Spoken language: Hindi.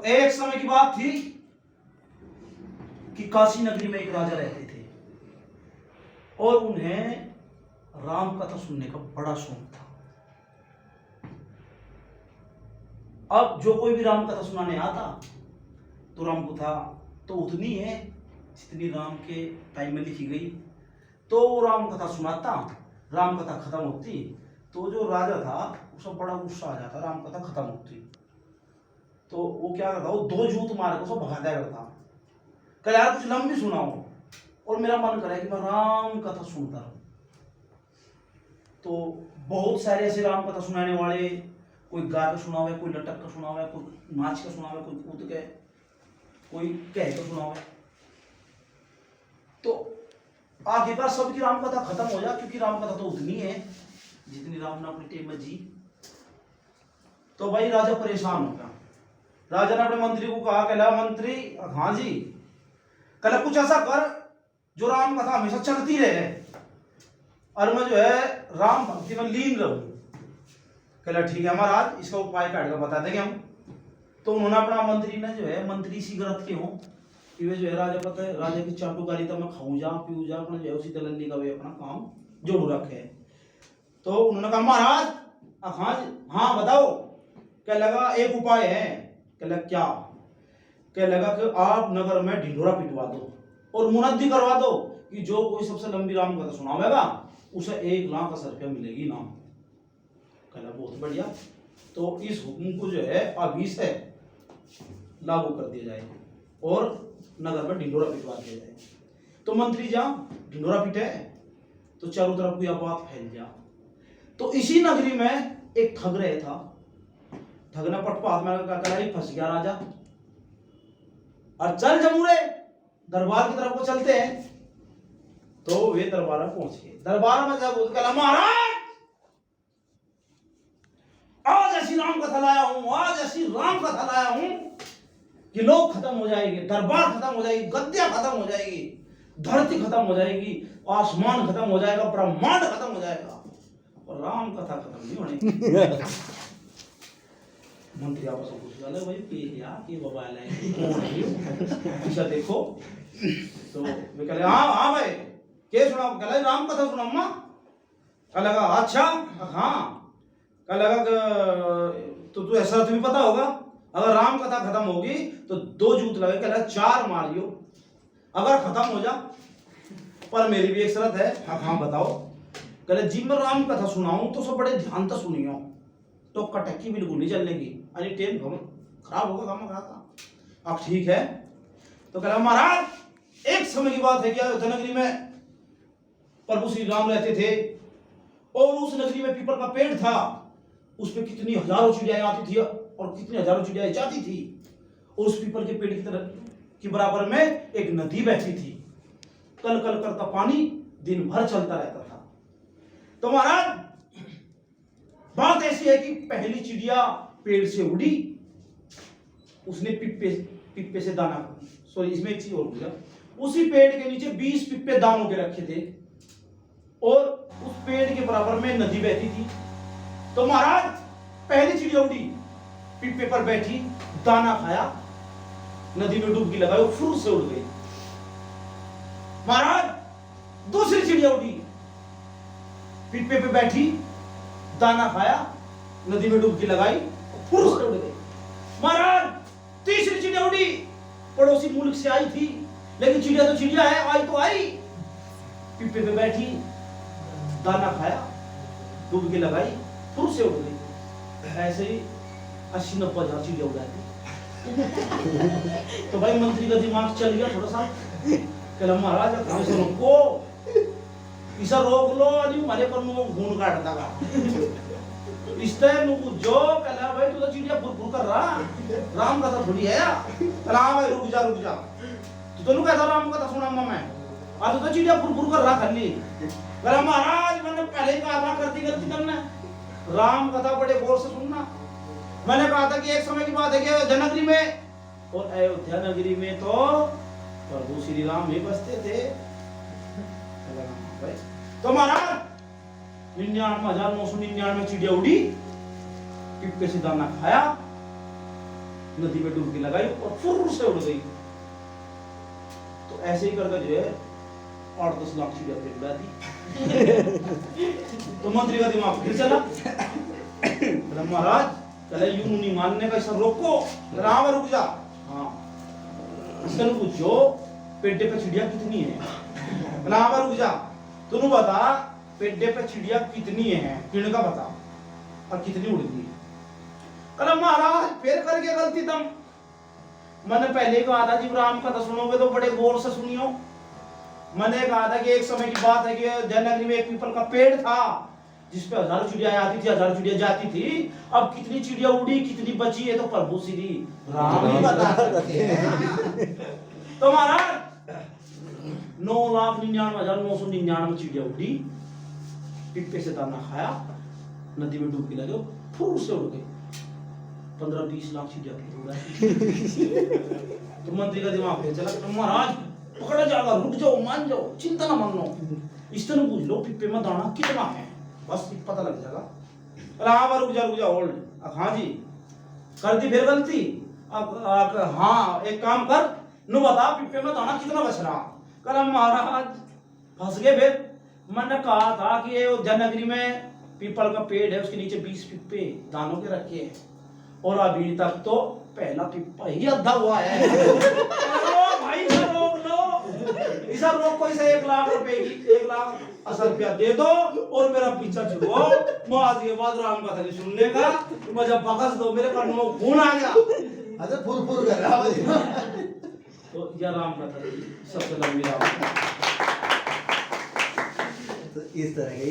एक समय की बात थी कि काशी नगरी में एक राजा रहते थे और उन्हें राम कथा सुनने का बड़ा शौक था। अब जो कोई भी राम कथा सुनाने आता तो राम कथा तो उतनी है जितनी राम के टाइम में लिखी गई, तो वो राम कथा सुनाता, राम कथा खत्म होती तो जो राजा था उसे बड़ा गुस्सा आ जाता, राम कथा खत्म होती तो वो क्या करता, वो दो जूत मार के उसको भगा दिया करता। कल यार कुछ लंबी सुनाओ और मेरा मन करे कि मैं राम कथा सुनता रहूं। तो बहुत सारे ऐसे राम कथा सुनाने वाले, कोई गा के सुनावे, कोई लटक कर सुनावे, कोई नाच के सुनावे, कोई कूद के, कोई कह के सुनावे। तो आखिरकार सबकी राम कथा खत्म हो जा, क्योंकि राम कथा तो उतनी है जितनी राम ने अपनी टेम में जी। तो भाई राजा परेशान हो गया। राजा ने अपने मंत्री को कहा, कहला मंत्री, हाँ जी, कहला कुछ ऐसा कर जो राम कथा हमेशा चलती रहे और मैं जो है राम भक्ति में लीन रहूं। कहला ठीक है महाराज, इसका उपाय काट कर बता देंगे हम। तो उन्होंने अपना मंत्री ने जो है, मंत्री सी ग्रत के हो कि वे जो है राजा पता है राजा की चाटुकारी तो मैं खाऊं जा पीऊं जा, अपना जो है उसी दलनी का वे अपना काम जोड़ रखे। तो उन्होंने कहा महाराज हाँ बताओ। क्या लगा एक उपाय है। क्या लगा क्या। क्या लगा कि आप नगर में ढिंढोरा पिटवा दो और मुनद्दी करवा दो कि जो कोई सबसे लंबी राम कथा सुनावेगा उसे 1 लाख रुपया मिलेगी नाम। कहला बहुत बढ़िया, तो इस हुक्म को जो है अभी से लागू कर दिया जाए और नगर में ढिंढोरा पिटवा दिया जाए। तो मंत्री जा ढिंढोरा पिटे तो चारों तरफ कोई बात फैल जा। तो इसी नगरी में एक ठग रहे था। ठग ने पटपात में कलाई फंस गया राजा, और चल जमूरे दरबार की तरफ को चलते हैं। तो वे दरबार में पहुंच गए। दरबार में जब कहला महाराज आज ऐसी राम कथा लाया हूं, आज ऐसी राम कथा लाया हूं कि लोग खत्म हो जाएंगे, दरबार खत्म हो जाएगी, गद्दियां खत्म हो जाएगी, धरती खत्म हो जाएगी, आसमान खत्म हो जाएगा, ब्रह्मांड खत्म हो जाएगा और राम कथा खत्म नहीं होनी। मंत्री आपस में पूछ रहा है भाई के बवाल है कौन है ऐसा देखो। तो वे कह हाँ भाई के सुना। कह राम कथा सुना अम्मा। कह लगा अच्छा हाँ। कह लगा तो तू ऐसा तुम्हें पता होगा अगर राम कथा खत्म होगी तो 2 जूत लगे। कह लगा 4 मारियो अगर खत्म हो जा, पर मेरी भी एक शर्त है। हाँ बताओ। कह जी मैं राम कथा सुनाऊं तो सब बड़े ध्यान से सुनियो, तो कटक्की बिल्कुल नहीं चलने की, अरे टेम खराब होगा काम कराता। अब ठीक है। तो कह महाराज एक समय की बात है कि अयोध्या नगरी में प्रभु श्री राम रहते थे और उस नगरी में पीपल का पेड़ था, उस पे कितनी हजारों चिड़ियाएं आती थी और कितनी हजारों चिड़ियाएं जाती थी। उस पीपल के पेड़ की तरह की बराबर में एक नदी बहती थी, कल कल करता पानी दिन भर चलता रहता था। तो महाराज बात ऐसी है कि पहली चिड़िया पेड़ से उड़ी, उसने पिप्पे से दाना, सॉरी इसमें एक चीज और पूछा, उसी पेड़ के नीचे 20 पिप्पे दानों के रखे थे और उस पेड़ के बराबर में नदी बहती थी। तो महाराज पहली चिड़िया उड़ी, पिप्पे पर बैठी, दाना खाया, नदी में डुबकी लगाई और फुर से उड़ गई। महाराज दूसरी चिड़िया उड़ी, पिप्पे पे बैठी, दाना खाया, नदी में डुबकी लगाई, फुर से उड़ गई। महाराज तीसरी चिड़िया उड़ी, पड़ोसी मुल्क से आई थी, लेकिन चिड़िया तो चिड़िया है, आई तो आई, पिप्पे पे बैठी, दाना खाया, डुबकी लगाई, फुर से उड़ गई। ऐसे ही 80-90 हजार चिड़िया उड़ाती। तो भाई मंत्री का दिमाग चल गया थोड़ा सा। कहला महाराज काम से रोको, इसे रोक लो, अभी मारे पर नुको खून काटता का इसते नुको जो। कहला भाई तू तो चिड़िया फुर कर रहा, राम कथा थोड़ी है। कहला हाँ भाई रुक जा तू तो नु कहता राम कथा सुना मैं, आज तो चिड़िया फुर कर रहा खाली। कहला महाराज मैंने पहले ही कहा था करती करना, राम कथा बड़े गौर से सुनना। मैंने कहा था कि एक समय की बात है कि अयोध्या नगरी में, और अयोध्या नगरी में तो प्रभु श्री राम ही बसते थे। तो महाराज 99,999 चिड़िया उड़ी, पिप्पे से दाना खाया, नदी में डुबकी लगाई और फुर से उड़ गई। तो ऐसे ही करके जो है 8-10 लाख चिड़िया फिर उड़ा दी। तो मंत्री का दिमाग फिर चला, बोला महाराज चले यूं नहीं मानने का, इसे रोको। राम रुक जा, हाँ इससे पूछो पेड्डे पे चिड़िया कितनी है। राम रुक जा, तू बता पेड्डे पे चिड़िया कितनी है, किण का बता, और कितनी उड़ गई। कहला महाराज फिर करके गलती तुम, मैंने पहले कहा था जी राम कथा सुनोगे तो बड़े गौर से सुनियो। मैंने कहा था कि एक समय की बात है कि जयनगरी में एक पीपल का पेड़ था जिसपे हजारों चिड़िया आती थी, हजारों चिड़िया जाती थी। अब कितनी चिड़िया उड़ी कितनी बची है तो प्रभु श्री राम ही बता सकते हैं। तो महाराज 9,99,999 चिड़िया उड़ी, पिप्पे से दाना खाया, नदी में डुबकी लगे, फुर से उड़ गए। 15-20 लाख चिड़िया फिर उड़ा। तो मंत्री का दिमाग फिर चला, तो महाराज पकड़ा जाएगा, रुक जाओ, मान जाओ, चिंता ना मानो, इस तरह पूछ लो पिप्पे में दाना कितना है, बस पता लग जाएगा। हाँ रुक जा होल्ड। हाँ जी कर दी फिर गलती। अब हाँ एक काम कर, नु बता पिप्पे में दाना कितना बच रहा। कल महाराज फंस गए। फिर मैंने कहा था कि ये जननगरी में पीपल का पेड़ है, उसके नीचे 20 पिप्पे दानों के रखे हैं और अभी तक तो पहला पिप्पा ही अद्धा हुआ है। भाई इसे रोक लो, इसे रोक को, इसे 1 लाख रुपए की 1,80,000 रुपया दे दो और मेरा पीछा छुड़वाओ। मैं आज के बाद राम कथा नहीं सुनने का, मैं जब बकस दो मेरे कान में खून आ गया। अच्छा फुर कर रहा है। तो यह राम कथा सबसे लंबी राम। तो इस तरह के